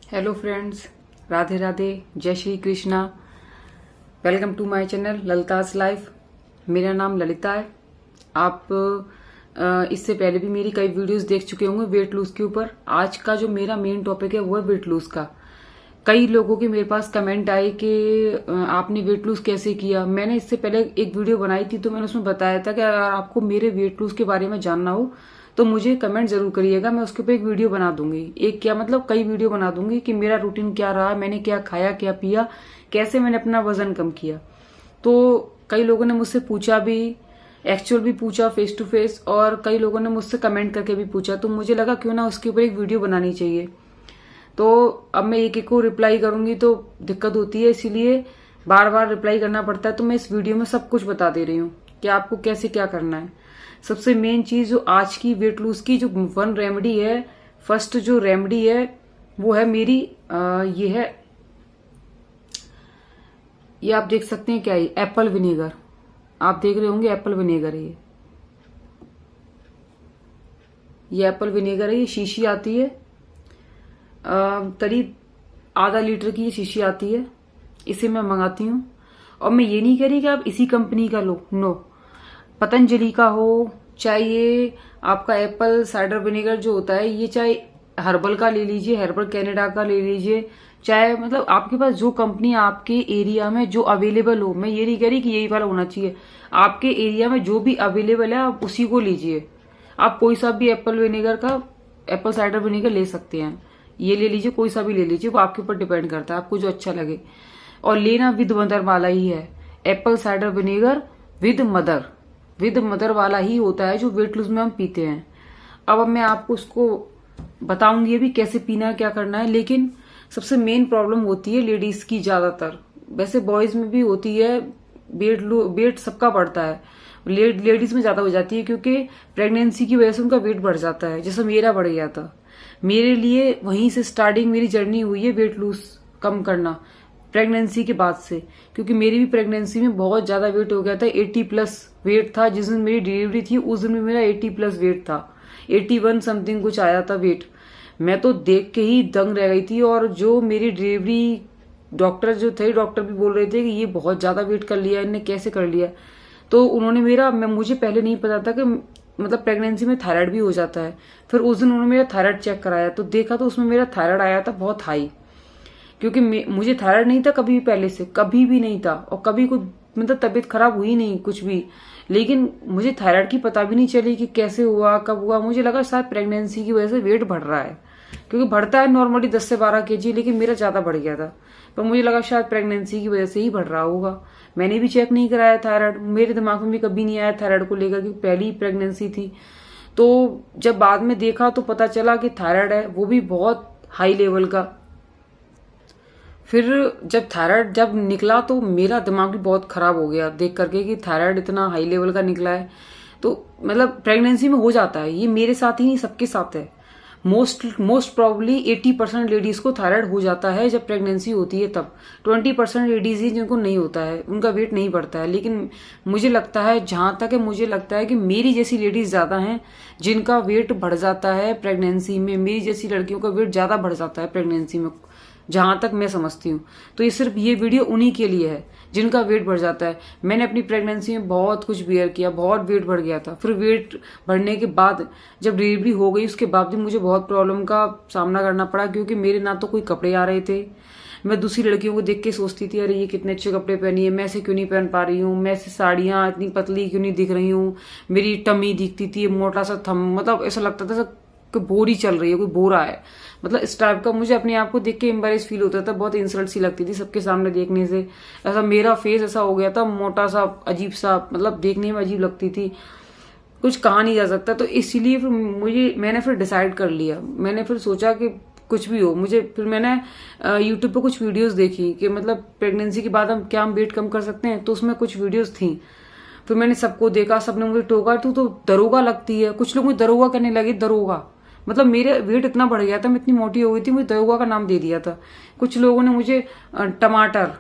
Hello friends, Radhe Radhe, जय Shri Krishna. Welcome to my channel Lalita's life. मेरा नाम ललिता है। आप इससे पहले भी मेरी कई वीडियोस देख चुके होंगे वेट लूज के ऊपर। आज का जो मेरा मेन टॉपिक है वो है वेट लूज का। कई लोगों के मेरे पास कमेंट आए कि आपने वेट लूज कैसे किया। मैंने इससे पहले एक वीडियो बनाई थी तो मैंने उसमें बताया था कि अगर आपको मेरे वेट लूज के बारे में जानना हो तो मुझे कमेंट जरूर करिएगा। मैं उसके ऊपर एक वीडियो बना दूंगी, एक क्या मतलब कई वीडियो बना दूंगी कि मेरा रूटीन क्या रहा, मैंने क्या खाया क्या पिया, कैसे मैंने अपना वजन कम किया। तो कई लोगों ने मुझसे पूछा भी, एक्चुअल भी पूछा फेस टू फेस, और कई लोगों ने मुझसे कमेंट करके भी पूछा। तो मुझे लगा क्यों ना उसके ऊपर एक वीडियो बनानी चाहिए। तो अब मैं एक एक को रिप्लाई करूंगी तो दिक्कत होती है, इसीलिए बार बार रिप्लाई करना पड़ता है। तो मैं इस वीडियो में सब कुछ बता दे रही हूँ कि आपको कैसे क्या करना है। सबसे मेन चीज जो आज की वेट लूज की जो वन रेमेडी है, फर्स्ट जो रेमेडी है वो है मेरी ये है, ये आप देख सकते हैं क्या है, एप्पल विनेगर। आप देख रहे होंगे एप्पल विनेगर है ये एप्पल विनेगर है। ये शीशी आती है, करीब आधा लीटर की ये शीशी आती है। इसे मैं मंगाती हूँ। और मैं ये नहीं कह रही कि आप इसी कंपनी का लो, नो। पतंजलि का हो, चाहे ये आपका एप्पल साइडर विनेगर जो होता है, ये चाहे हर्बल का ले लीजिए, हर्बल कनाडा का ले लीजिए, चाहे मतलब आपके पास जो कंपनी आपके एरिया में जो अवेलेबल हो। मैं ये नहीं कह रही कि यही वाला होना चाहिए। आपके एरिया में जो भी अवेलेबल है आप उसी को लीजिए। आप कोई सा भी एप्पल विनेगर का, एप्पल साइडर विनेगर ले सकते हैं। ये ले लीजिए, कोई सा भी ले लीजिए, वो आपके ऊपर डिपेंड करता है, आपको जो अच्छा लगे। और लेना विद मदर वाला ही है। Apple cider vinegar with mother वाला ही होता है जो वेट लूज में हम पीते हैं। अब मैं आपको उसको बताऊंगी अभी कैसे पीना है, क्या करना है। लेकिन सबसे मेन प्रॉब्लम होती है लेडीज की ज्यादातर, वैसे बॉयज में भी होती है। वेट सबका बढ़ता है, लेडीज में ज्यादा हो जाती है क्योंकि प्रेगनेंसी की वजह से उनका वेट बढ़ जाता है। जैसे मेरा बढ़ गया था, मेरे लिए वहीं से स्टार्टिंग मेरी जर्नी हुई है वेट लूज कम करना, प्रेगनेंसी के बाद से। क्योंकि मेरी भी प्रेगनेंसी में बहुत ज्यादा वेट हो गया था, 80 प्लस वेट था। जिस दिन मेरी डिलीवरी थी उस दिन भी मेरा 80 प्लस वेट था, 81 समथिंग कुछ आया था वेट। मैं तो देख के ही दंग रह गई थी। और जो मेरी डिलीवरी डॉक्टर जो थे, डॉक्टर भी बोल रहे थे कि ये बहुत ज्यादा वेट कर लिया, इनने कैसे कर लिया। तो उन्होंने मुझे पहले नहीं पता था कि मतलब प्रेगनेंसी में थायराइड भी हो जाता है। फिर उस दिन उन्होंने मेरा थायराइड चेक कराया तो देखा तो उसमें मेरा थायराइड आया था बहुत हाई। क्योंकि मुझे थायराइड नहीं था कभी भी, पहले से कभी भी नहीं था। और कभी कुछ मतलब तबीयत खराब हुई नहीं कुछ भी। लेकिन मुझे थायराइड की पता भी नहीं चली कि कैसे हुआ, कब हुआ। मुझे लगा शायद प्रेगनेंसी की वजह से वेट बढ़ रहा है, क्योंकि बढ़ता है नॉर्मली 10 से 12 केजी, लेकिन मेरा ज्यादा बढ़ गया था। पर मुझे लगा शायद प्रेगनेंसी की वजह से ही बढ़ रहा होगा। मैंने भी चेक नहीं कराया थायराइड, मेरे दिमाग में भी कभी नहीं आया थायराइड को लेकर, क्योंकि पहली ही प्रेगनेंसी थी। तो जब बाद में देखा तो पता चला कि थायराइड है, वो भी बहुत हाई लेवल का। फिर जब थायराइड जब निकला तो मेरा दिमाग भी बहुत खराब हो गया देख करके कि थायराइड इतना हाई लेवल का निकला है। तो मतलब प्रेगनेंसी में हो जाता है, ये मेरे साथ ही नहीं सबके साथ है। मोस्ट प्रोबेबली 80% लेडीज को थायराइड हो जाता है जब प्रेगनेंसी होती है तब। 20% लेडीज ही जिनको नहीं होता है, उनका वेट नहीं बढ़ता है। लेकिन मुझे लगता है, जहां तक है मुझे लगता है कि मेरी जैसी लेडीज ज्यादा हैं जिनका वेट बढ़ जाता है प्रेगनेंसी में। मेरी जैसी लड़कियों का वेट ज्यादा बढ़ जाता है प्रेगनेंसी में, जहां तक मैं समझती हूँ। तो ये सिर्फ ये वीडियो उन्हीं के लिए है जिनका वेट बढ़ जाता है। मैंने अपनी प्रेगनेंसी में बहुत कुछ बियर किया, बहुत वेट बढ़ गया था। फिर वेट बढ़ने के बाद जब डिलीवरी हो गई उसके बाद भी मुझे बहुत प्रॉब्लम का सामना करना पड़ा, क्योंकि मेरे ना तो कोई कपड़े आ रहे थे। मैं दूसरी लड़कियों को देख के सोचती थी, अरे ये कितने अच्छे कपड़े पहनी है, मैं ऐसे क्यों नहीं पहन पा रही हूँ, मैं ऐसे साड़ियां इतनी पतली क्यों नहीं दिख रही हूँ, मेरी टमी दिखती थी मोटा सा थम, मतलब ऐसा लगता था कि बोरी चल रही है, कोई बोरा है, मतलब इस टाइप का। मुझे अपने आप को देख के एम्बेरेस फील होता था, बहुत इंसल्ट सी लगती थी सबके सामने देखने से। ऐसा मेरा फेस ऐसा हो गया था, मोटा सा, अजीब सा, मतलब देखने में अजीब लगती थी, कुछ कहा नहीं जा सकता। तो इसीलिए फिर मैंने फिर डिसाइड कर लिया, मैंने फिर सोचा कि कुछ भी हो मुझे। फिर मैंने यूट्यूब पे कुछ वीडियोस देखी कि मतलब प्रेगनेंसी के बाद हम वेट कम कर सकते हैं। तो उसमें कुछ वीडियोस थी, फिर मैंने सबको देखा, सबने मुझे टोका, तू तो दरोगा लगती है। कुछ लोग मुझे दरोगा करने लगे, दरोगा मतलब मेरे वेट इतना बढ़ गया था, मैं इतनी मोटी हो गई थी, मुझे दरोगा का नाम दे दिया था। कुछ लोगों ने मुझे टमाटर,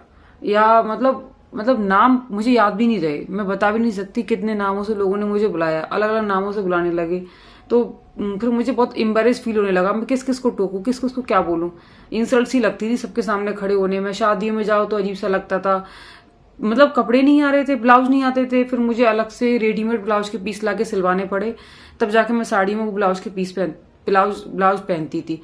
या मतलब नाम मुझे याद भी नहीं रहे, मैं बता भी नहीं सकती कितने नामों से लोगों ने मुझे बुलाया, अलग अलग नामों से बुलाने लगे। तो फिर मुझे बहुत एम्बेरेस फील होने लगा। मैं किस किस को टोकूं, किस किस को क्या बोलूं। इंसल्ट सी लगती थी सबके सामने खड़े होने में। शादियों में जाओ तो अजीब सा लगता था। मतलब कपड़े नहीं आ रहे थे, ब्लाउज नहीं आते थे, फिर मुझे अलग से रेडीमेड ब्लाउज के पीस लाके सिलवाने पड़े, तब जाके मैं साड़ी में वो ब्लाउज के पीस ब्लाउज पहनती थी,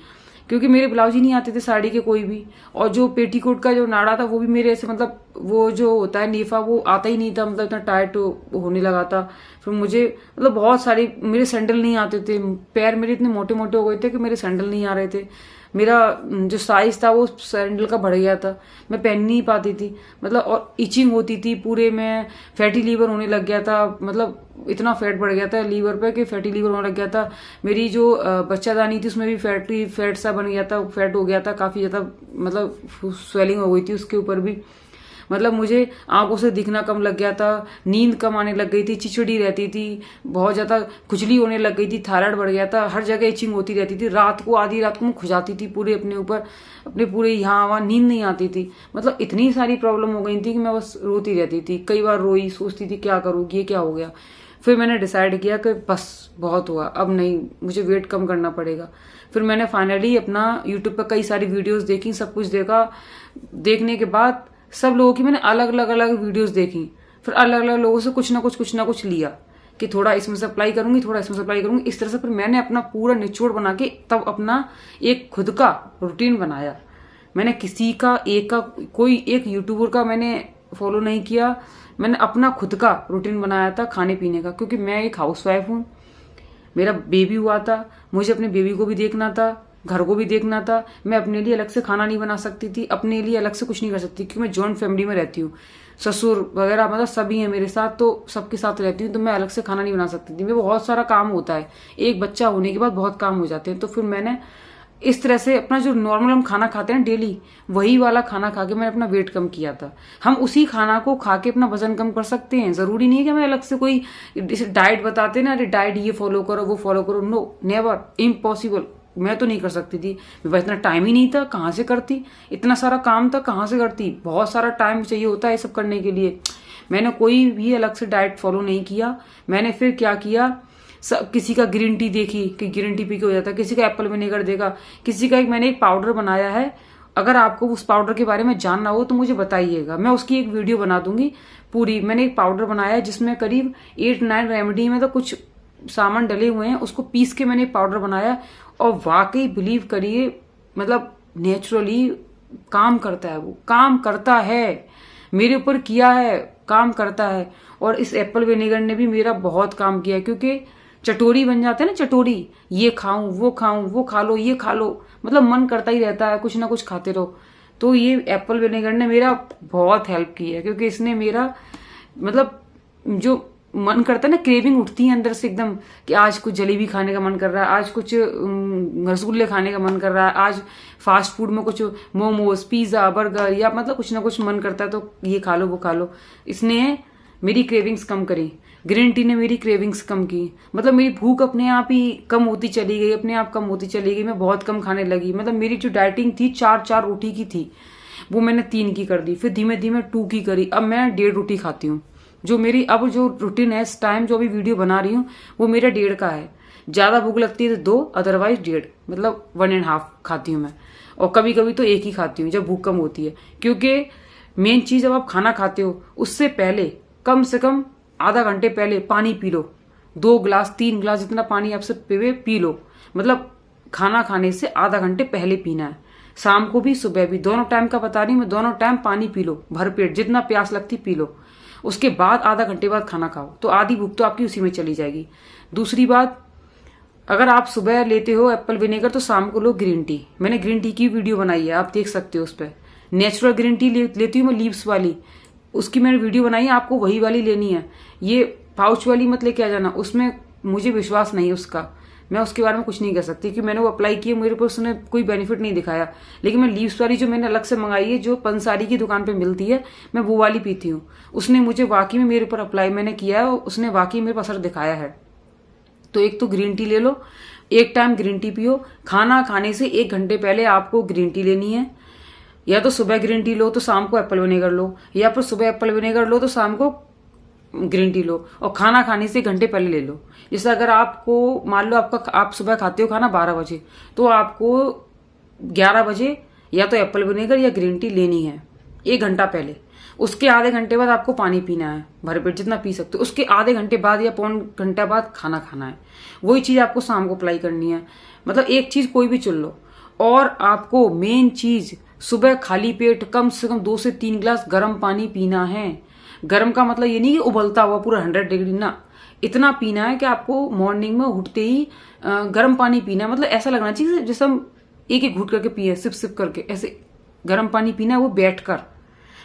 क्योंकि मेरे ब्लाउज ही नहीं आते थे साड़ी के कोई भी। और जो पेटीकोट का जो नाड़ा था वो भी मेरे ऐसे, मतलब वो जो होता है नेफा, वो आता ही नहीं था, मतलब इतना टाइट होने लगा था। फिर मुझे मतलब बहुत सारे, मेरे सैंडल नहीं आते थे, पैर मेरे इतने मोटे मोटे हो गए थे कि मेरे सैंडल नहीं आ रहे थे। मेरा जो साइज था वो सैंडल का बढ़ गया था, मैं पहन नहीं पाती थी, मतलब और इचिंग होती थी पूरे में। फैटी लीवर होने लग गया था, मतलब इतना फैट बढ़ गया था लीवर पे कि फैटी लीवर होने लग गया था। मेरी जो बच्चादानी थी उसमें भी फैट सा बन गया था, फैट हो गया था काफी ज्यादा, मतलब स्वेलिंग हो गई थी उसके ऊपर भी। मतलब मुझे आंखों से दिखना कम लग गया था, नींद कम आने लग गई थी, चिचड़ी रहती थी, बहुत ज्यादा खुजली होने लग गई थी, थायराइड बढ़ गया था, हर जगह इचिंग होती रहती थी। आधी रात को मैं खुजाती थी पूरे अपने ऊपर, अपने पूरे यहाँ वहां, नींद नहीं आती थी। मतलब इतनी सारी प्रॉब्लम हो गई थी कि मैं बस रोती रहती थी। कई बार रोई, सोचती थी क्या करूँ, ये क्या हो गया। फिर मैंने डिसाइड किया कि बस बहुत हुआ, अब नहीं, मुझे वेट कम करना पड़ेगा। फिर मैंने फाइनली अपना यूट्यूब पर कई सारी वीडियोस देखी, सब कुछ देखा। देखने के बाद सब लोगों की मैंने अलग अलग वीडियोस देखी, फिर अलग अलग लोगों से कुछ ना कुछ लिया कि थोड़ा इसमें से अप्लाई करूंगी, थोड़ा इसमें से अप्लाई करूंगी। इस तरह से फिर मैंने अपना पूरा निचोड़ बना के तब अपना एक खुद का रूटीन बनाया। मैंने किसी का कोई एक यूट्यूबर का मैंने फॉलो नहीं किया, मैंने अपना खुद का रूटीन बनाया था खाने पीने का, क्योंकि मैं एक हाउसवाइफ हूँ, मेरा बेबी हुआ था, मुझे अपने बेबी को भी देखना था, घर को भी देखना था। मैं अपने लिए अलग से खाना नहीं बना सकती थी, अपने लिए अलग से कुछ नहीं कर सकती, क्योंकि मैं जॉइंट फैमिली में रहती हूँ, ससुर वगैरह मतलब सभी हैं मेरे साथ, तो सबके साथ रहती हूँ, तो मैं अलग से खाना नहीं बना सकती थी। मेरे बहुत सारा काम होता है, एक बच्चा होने के बाद बहुत काम हो जाते हैं। तो फिर मैंने इस तरह से अपना जो नॉर्मल हम खाना खाते हैं डेली, वही वाला खाना खा के मैंने अपना वेट कम किया था। हम उसी खाना को खा के अपना वजन कम कर सकते हैं, जरूरी नहीं है कि हमें अलग से कोई डाइट बताते हैं ना, अरे डाइट ये फॉलो करो वो फॉलो करो। No, never, impossible. मैं तो नहीं कर सकती थी, मेरे पास इतना टाइम ही नहीं था, कहाँ से करती, इतना सारा काम था कहाँ से करती, बहुत सारा टाइम चाहिए होता है ये सब करने के लिए। मैंने कोई भी अलग से डाइट फॉलो नहीं किया। मैंने फिर क्या किया, किसी का ग्रीन टी देखी कि ग्रीन टी पी के हो जाता है, किसी का एप्पल विनेगर देखा, किसी का मैंने एक पाउडर बनाया है। अगर आपको उस पाउडर के बारे में जानना हो तो मुझे बताइएगा, मैं उसकी एक वीडियो बना दूंगी पूरी। मैंने एक पाउडर बनाया है जिसमें करीब 8-9 रेमेडी में तो कुछ सामान डले हुए हैं, उसको पीस के मैंने पाउडर बनाया, और वाकई बिलीव करिए, मतलब नेचुरली काम करता है, वो काम करता है, मेरे ऊपर किया है, काम करता है। और इस एप्पल विनेगर ने भी मेरा बहुत काम किया, क्योंकि चटोरी बन जाते हैं ना, चटोरी, ये खाऊं, वो खा लो, ये खा लो, मतलब मन करता ही रहता है कुछ ना कुछ खाते रहो। तो ये एप्पल विनेगर ने मेरा बहुत हेल्प की है, क्योंकि इसने मेरा मतलब जो मन करता है ना, क्रेविंग उठती है अंदर से एकदम कि आज कुछ जलेबी खाने का मन कर रहा है, आज कुछ रसगुल्ले खाने का मन कर रहा है, आज फास्ट फूड में कुछ मोमोज, पिज्जा, बर्गर, या मतलब कुछ ना कुछ मन करता है तो ये खा लो वो खा लो। इसने मेरी क्रेविंग्स कम करी, ग्रीन टी ने मेरी क्रेविंग्स कम की, मतलब मेरी भूख अपने आप ही कम होती चली गई, अपने आप कम होती चली गई, मैं बहुत कम खाने लगी। मतलब मेरी जो डाइटिंग थी 4 रोटी की थी, वो मैंने 3 की कर दी, फिर धीमे धीमे 2 की करी, अब मैं 1.5 रोटी खाती हूँ। जो मेरी अब जो रूटीन है इस टाइम जो अभी वीडियो बना रही हूँ वो मेरा 1.5 का है। ज्यादा भूख लगती है तो 2, अदरवाइज 1.5, मतलब 1.5 खाती हूँ मैं। और कभी कभी तो 1 ही खाती हूँ जब भूख कम होती है, क्योंकि मेन चीज जब आप खाना खाते हो उससे पहले कम से कम आधा घंटे पहले पानी पी लो, 2 गिलास 3 गिलास जितना पानी आपसे पी लो, मतलब खाना खाने से आधा घंटे पहले पीना है। शाम को भी सुबह भी, दोनों टाइम का बता रही हूँ मैं, दोनों टाइम पानी पी लो भर पेट, जितना प्यास लगती पी लो। उसके बाद आधा घंटे बाद खाना खाओ, तो आधी भूख तो आपकी उसी में चली जाएगी। दूसरी बात, अगर आप सुबह लेते हो एप्पल विनेगर तो शाम को लो ग्रीन टी। मैंने ग्रीन टी की वीडियो बनाई है, आप देख सकते हो उस पर। नेचुरल ग्रीन टी लेती हूँ मैं, लीव्स वाली, उसकी मैंने वीडियो बनाई है, आपको वही वाली लेनी है। ये पाउच वाली मत लेके आ जाना, उसमें मुझे विश्वास नहीं है उसका, मैं उसके बारे में कुछ नहीं कह सकती कि मैंने वो अप्लाई किया, मेरे को उसने कोई बेनिफिट नहीं दिखाया। लेकिन मैं लीव्स वाली जो मैंने अलग से मंगाई है, जो पंसारी की दुकान पे मिलती है, मैं वो वाली पीती हूँ। उसने मुझे वाकई में मेरे ऊपर अप्लाई मैंने किया है और उसने वाकई मेरे पर असर दिखाया है। तो एक तो ग्रीन टी ले लो, एक टाइम ग्रीन टी पियो। खाना खाने से 1 घंटे पहले आपको ग्रीन टी लेनी है, या तो सुबह ग्रीन टी लो तो शाम को एप्पल विनेगर लो, या फिर सुबह एप्पल विनेगर लो तो शाम को ग्रीन टी लो, और खाना खाने से 1 घंटे पहले ले लो। जैसे अगर आपको मान लो आप सुबह खाते हो खाना 12 बजे, तो आपको 11 बजे या तो एप्पल विनेगर या ग्रीन टी लेनी है 1 घंटा पहले। उसके आधे घंटे बाद आपको पानी पीना है भर पेट, जितना पी सकते हो। उसके आधे घंटे बाद या पौन घंटा बाद खाना खाना है। वही चीज आपको शाम को अप्लाई करनी है। मतलब एक चीज कोई भी चुन लो। और आपको मेन चीज सुबह खाली पेट कम से कम 2 से 3 गिलास गर्म पानी पीना है। गर्म का मतलब ये नहीं कि उबलता हुआ पूरा 100 डिग्री ना, इतना पीना है कि आपको मॉर्निंग में उठते ही गर्म पानी पीना है। मतलब ऐसा लगना चाहिए जैसे हम एक एक घूट करके पिए, सिप सिप करके, ऐसे गर्म पानी पीना है, वो बैठकर,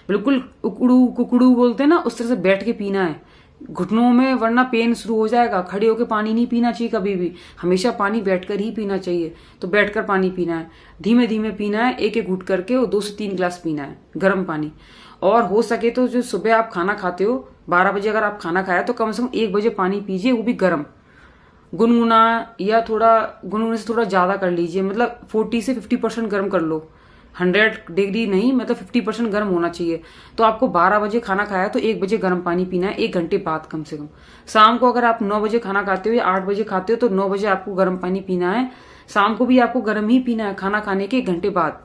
बिल्कुल उकड़ू कुकड़ू बोलते हैं ना, उस तरह से बैठ के पीना है घुटनों में, वरना पेन शुरू हो जाएगा। खड़े होकर पानी नहीं पीना चाहिए कभी भी, हमेशा पानी बैठकर ही पीना चाहिए। तो बैठकर पानी पीना है, धीमे धीमे पीना है, एक एक घूट करके, और 2 से 3 गिलास पीना है गर्म पानी। और हो सके तो जो सुबह आप खाना खाते हो 12 बजे अगर आप खाना खाया तो कम से कम 1 बजे पानी पीजिए, वो भी गर्म, गुनगुना, या थोड़ा गुनगुने से थोड़ा ज्यादा कर लीजिए। मतलब 40 से 50% गर्म कर लो, 100 डिग्री नहीं, मतलब 50% गर्म होना चाहिए। तो आपको 12 बजे खाना खाया तो 1 बजे गर्म पानी पीना है 1 घंटे बाद कम से कम। शाम को अगर आप 9 बजे खाना खाते हो या 8 बजे खाते हो तो 9 बजे आपको गर्म पानी पीना है। शाम को भी आपको गर्म ही पीना है, खाना खाने के 1 घंटे बाद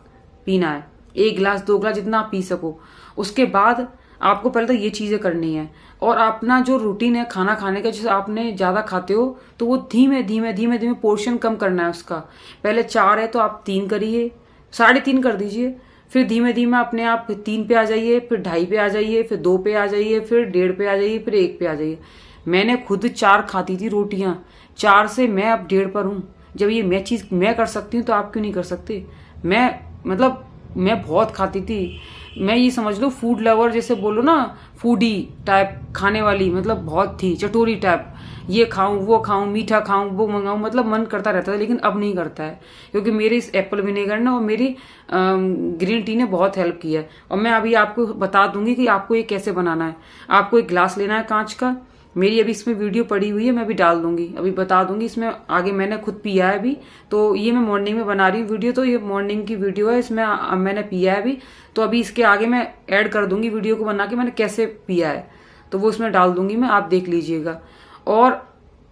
पीना है, 1 गिलास 2 गिलास जितना आप पी सको। उसके बाद आपको पहले तो ये चीजें करनी है। और अपना जो रूटीन है खाना खाने का, जैसे आपने ज्यादा खाते हो तो वो धीमे धीमे धीमे धीमे पोर्शन कम करना है उसका। पहले 4 है तो आप 3 करिए, 3.5 कर दीजिए, फिर धीमे धीमे अपने आप 3 पे आ जाइए, फिर 2.5 पे आ जाइए, फिर 2 पे आ जाइए, फिर 1.5 पे आ जाइए, फिर 1 पे आ जाइए। मैंने खुद 4 खाती थी रोटियां, 4 से मैं अब 1.5 पर हूं। जब ये मैं चीज मैं कर सकती हूँ तो आप क्यों नहीं कर सकते। मैं बहुत खाती थी। मैं ये समझ लो फूड लवर, जैसे बोलो ना, फूडी टाइप खाने वाली, मतलब बहुत थी, चटोरी टाइप। ये खाऊं, वो खाऊं, मीठा खाऊं, वो मंगाऊं, मतलब मन करता रहता था। लेकिन अब नहीं करता है, क्योंकि मेरे इस एप्पल विनेगर ने और मेरी ग्रीन टी ने बहुत हेल्प की है। और मैं अभी आपको बता दूंगी कि आपको ये कैसे बनाना है। आपको एक ग्लास लेना है कांच का, मेरी अभी इसमें वीडियो पड़ी हुई है, मैं अभी डाल दूंगी, अभी बता दूंगी इसमें आगे। मैंने खुद पिया है अभी, तो ये मैं मॉर्निंग में बना रही हूँ वीडियो, तो ये मॉर्निंग की वीडियो है, इसमें मैंने पिया है अभी। तो अभी इसके आगे मैं ऐड कर दूंगी वीडियो को बना के मैंने कैसे पिया है, तो वो इसमें डाल दूंगी मैं, आप देख लीजिएगा। और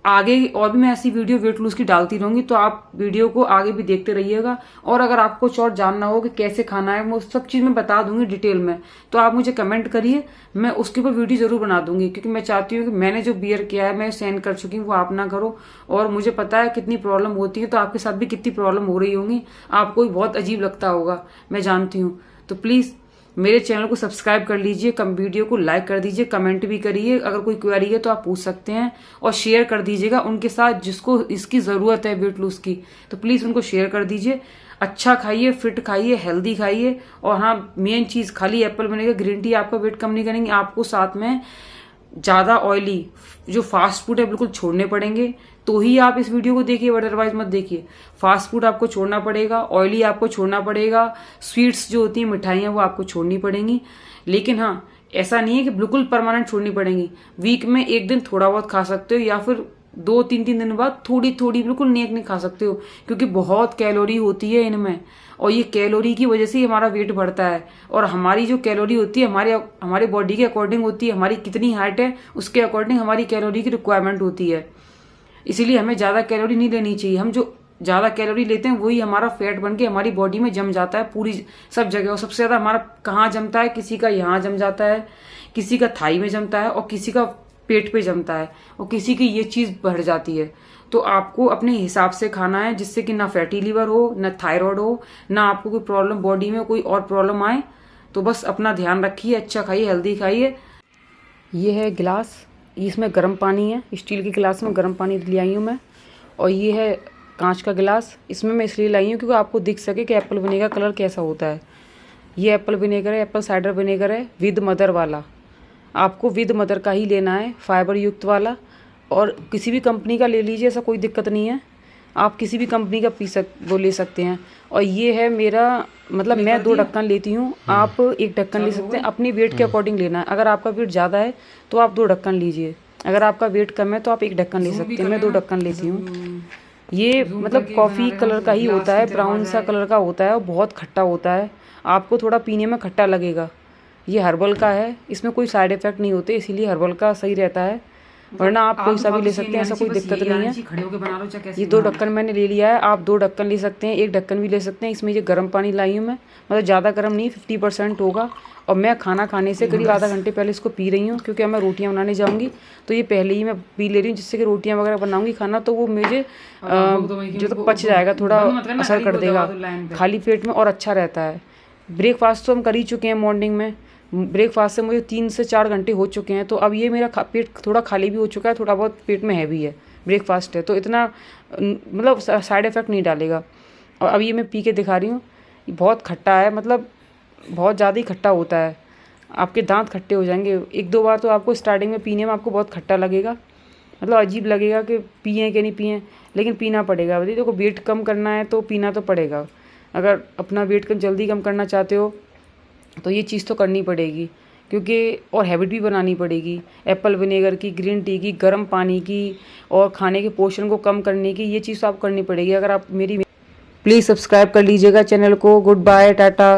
आगे और भी मैं ऐसी वीडियो वेट लूज की डालती रहूंगी, तो आप वीडियो को आगे भी देखते रहिएगा। और अगर आपको कुछ और जानना हो कि कैसे खाना है, वो सब चीज मैं बता दूंगी डिटेल में, तो आप मुझे कमेंट करिए, मैं उसके ऊपर वीडियो जरूर बना दूंगी। क्योंकि मैं चाहती हूँ कि मैंने जो बियर किया है, मैं सेंड कर चुकी हूँ, वो आप ना करो। और मुझे पता है कितनी प्रॉब्लम होती है, तो आपके साथ भी कितनी प्रॉब्लम हो रही होंगी, आपको भी बहुत अजीब लगता होगा, मैं जानती हूँ। तो प्लीज मेरे चैनल को सब्सक्राइब कर लीजिए, वीडियो को लाइक कर दीजिए, कमेंट भी करिए, अगर कोई क्वेरी है तो आप पूछ सकते हैं। और शेयर कर दीजिएगा उनके साथ जिसको इसकी जरूरत है वेट लूज की, तो प्लीज उनको शेयर कर दीजिए। अच्छा खाइए, फिट खाइए, हेल्दी खाइए। और हाँ, मेन चीज, खाली एप्पल बनेगा, ग्रीन टी आपका वेट कम नहीं करेंगे, आपको साथ में ज्यादा ऑयली जो फास्ट फूड है बिल्कुल छोड़ने पड़ेंगे। तो ही आप इस वीडियो को देखिए, अदरवाइज मत देखिए। फास्ट फूड आपको छोड़ना पड़ेगा, ऑयली आपको छोड़ना पड़ेगा, स्वीट्स जो होती हैं, मिठाइयां, वो आपको छोड़नी पड़ेंगी। लेकिन हाँ, ऐसा नहीं है कि बिल्कुल परमानेंट छोड़नी पड़ेंगी। वीक में 1 दिन थोड़ा बहुत खा सकते हो, या फिर 2-3 दिन बाद थोड़ी थोड़ी, बिल्कुल नहीं खा सकते हो, क्योंकि बहुत कैलोरी होती है इनमें। और ये कैलोरी की वजह से ही हमारा वेट बढ़ता है। और हमारी जो कैलोरी होती है हमारे बॉडी के अकॉर्डिंग होती है, हमारी कितनी हाइट है उसके अकॉर्डिंग हमारी कैलोरी की रिक्वायरमेंट होती है। इसीलिए हमें ज्यादा कैलोरी नहीं लेनी चाहिए। हम जो ज्यादा कैलोरी लेते हैं वही हमारा फैट बन के हमारी बॉडी में जम जाता है पूरी सब जगह। और सबसे ज्यादा हमारा कहाँ जमता है, किसी का यहाँ जम जाता है, किसी का थाई में जमता है, और किसी का पेट पे जमता है, और किसी की ये चीज बढ़ जाती है। तो आपको अपने हिसाब से खाना है, जिससे कि ना फैटी लीवर हो, ना थायराइड हो, ना आपको कोई प्रॉब्लम बॉडी में कोई और प्रॉब्लम आए। तो बस अपना ध्यान रखिए, अच्छा खाइए, हेल्दी खाइए। ये है गिलास, इसमें गर्म पानी है, स्टील के गिलास में गर्म पानी ले आई हूँ मैं। और ये है कांच का गिलास, इसमें मैं इसलिए लाई हूँ क्योंकि आपको दिख सके कि एप्पल विनेगर कलर कैसा होता है। ये एप्पल विनेगर है, एप्पल साइडर विनेगर है, विद मदर वाला। आपको विद मदर का ही लेना है, फाइबर युक्त वाला। और किसी भी कंपनी का ले लीजिए, ऐसा कोई दिक्कत नहीं है, आप किसी भी कंपनी का वो ले सकते हैं। और ये है मेरा, मतलब मैं 2 ढक्कन लेती हूँ, आप 1 ढक्कन ले सकते हैं, अपनी वेट के अकॉर्डिंग लेना है। अगर आपका वेट ज़्यादा है तो आप 2 ढक्कन लीजिए, अगर आपका वेट कम है तो आप 1 ढक्कन ले सकते हैं। मैं 2 ढक्कन लेती हूँ। ये मतलब कॉफ़ी कलर का ही होता है, ब्राउन सा कलर का होता है, और बहुत खट्टा होता है, आपको थोड़ा पीने में खट्टा लगेगा। ये हर्बल का है, इसमें कोई साइड इफेक्ट नहीं होते, इसीलिए हर्बल का सही रहता है। वरना आप कोई सा भी ले सकते हैं, ऐसा कोई दिक्कत नहीं है। खड़े होके बना लो चाहे कैसे ये 2 ढक्कन मैंने ले लिया है, आप 2 ढक्कन ले सकते हैं, 1 ढक्कन भी ले सकते हैं। इसमें ये गर्म पानी लाई हूँ मैं, मतलब ज़्यादा गर्म नहीं, 50% होगा। और मैं खाना खाने से करीब आधा घंटे पहले इसको पी रही हूँ, क्योंकि अब मैं रोटियाँ बनाने जाऊँगी तो ये पहले ही मैं पी ले रही हूँ, जिससे कि रोटियाँ वगैरह बनाऊँगी खाना तो वो मुझे जो तो पच जाएगा, थोड़ा असर कर देगा खाली पेट में और अच्छा रहता है। ब्रेकफास्ट तो हम कर ही चुके हैं मॉर्निंग में, ब्रेकफास्ट से मुझे 3 से 4 घंटे हो चुके हैं, तो अब ये मेरा पेट थोड़ा खाली भी हो चुका है, थोड़ा बहुत पेट में हैवी है, ब्रेकफास्ट है तो इतना मतलब साइड इफ़ेक्ट नहीं डालेगा। और अब ये मैं पी के दिखा रही हूँ, ये बहुत खट्टा है, मतलब बहुत ज़्यादा ही खट्टा होता है, आपके दांत खट्टे हो जाएंगे। 1-2 बार तो आपको स्टार्टिंग में पीने में आपको बहुत खट्टा लगेगा, मतलब अजीब लगेगा कि पिए कि नहीं पिए, लेकिन पीना पड़ेगा। देखो तो वेट कम करना है तो पीना तो पड़ेगा। अगर अपना वेट जल्दी कम करना चाहते हो तो ये चीज़ तो करनी पड़ेगी, क्योंकि और हैबिट भी बनानी पड़ेगी एप्पल विनेगर की, ग्रीन टी की, गर्म पानी की, और खाने के पोर्शन को कम करने की, ये चीज़ तो आप करनी पड़ेगी। अगर आप मेरी प्लीज़ सब्सक्राइब कर लीजिएगा चैनल को। Good bye, Tata.